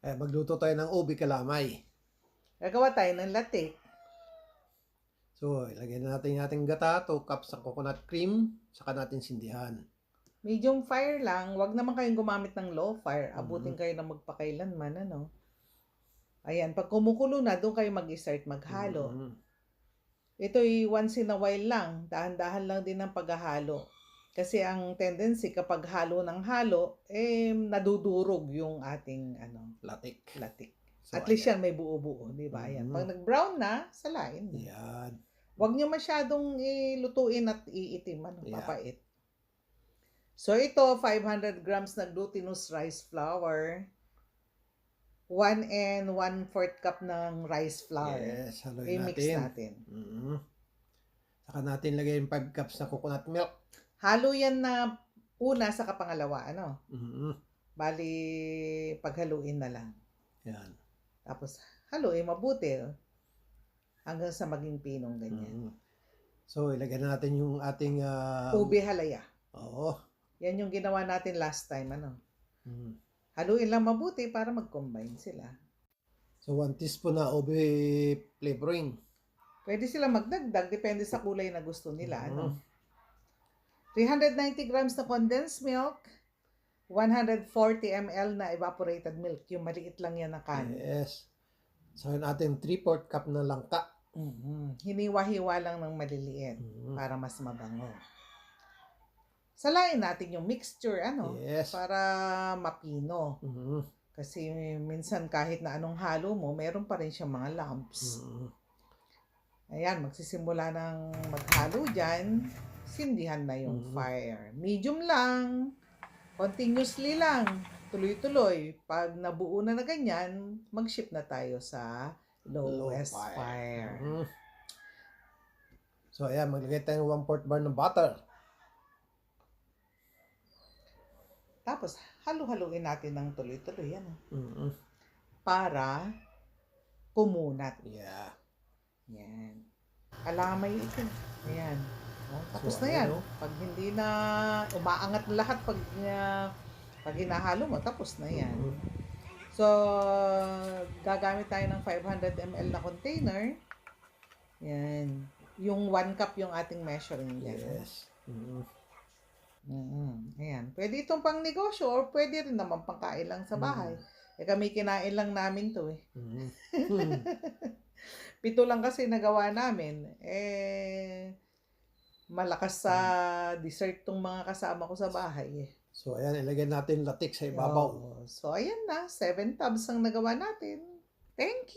Magluto tayo ng ubi kalamay. Gagawa tayo ng latte. So, ilagay na natin yung ating gata, 2 cups ng coconut cream, saka natin sindihan. Medium fire lang. Huwag naman kayong gumamit ng low fire. Abutin kayo na magpakailanman, ano? Ayan, pag kumukulo na, doon kayo mag-start maghalo. Ito'y once in a while lang. Dahan-dahan lang din ang paghahalo. Kasi ang tendency kapag halo ng halo, nadudurog yung ating Latik. So, at least yan may buo-buo, di ba? Ayan. Pag nag-brown na, salain. Yan. Huwag nyo masyadong ilutuin at iitim, papait. So ito, 500 grams na glutinous rice flour, 1 and 1/4 cup ng rice flour. Yes, haluin I-mix natin. Saka natin lagay yung 5 cups na coconut milk. Halo yan na una sa kapangalawa, ano? Bali, paghaluin na lang. Yan. Tapos, haluin mabuti. Hanggang sa maging pinong ganyan. So, ilagay na natin yung ating... ubi halaya. Oo. Yan yung ginawa natin last time, ano? Haluin lang mabuti para mag-combine sila. So, 1 teaspoon na ubi flavoring. Pwede sila magdagdag, depende sa kulay na gusto nila, ano? 390 grams na condensed milk, 140 ml na evaporated milk. Yung maliit lang yan na can. Yes. So, natin 3/4 cup na langka. Hiniwa-hiwa lang ng maliliit para mas mabango. Salain natin yung mixture, Yes. para mapino. Kasi minsan kahit na anong halo mo, meron pa rin siyang mga lumps. Ayan, magsisimula ng maghalo dyan. Sindihan na yung fire. Medium lang. Continuously lang. Tuloy-tuloy. Pag nabuo na ganyan, mag-shift na tayo sa lowest fire. So, ayan, maglagay tayo ng 1/4 bar ng butter. Tapos, halu-haluin natin ng tuloy-tuloy. Para kumunat. Yeah. Yan. Kalamay ito. Ayan. Tapos So, na yan. Pag hindi na umaangat na lahat pag hinahalo mo, tapos na yan. So, gagamit tayo ng 500 ml na container. Yan. Yung 1 cup yung ating measuring dyan. Yes. Ayan. Pwede itong pang negosyo or pwede rin naman pangkain lang sa bahay. Kami kinain lang namin to . 7 lang kasi nagawa namin. Malakas sa dessert tong mga kasama ko sa bahay . So, ayan, ilagay natin latik sa ibabaw. So, ayan na. 7 tubs ang nagawa natin. Thank you!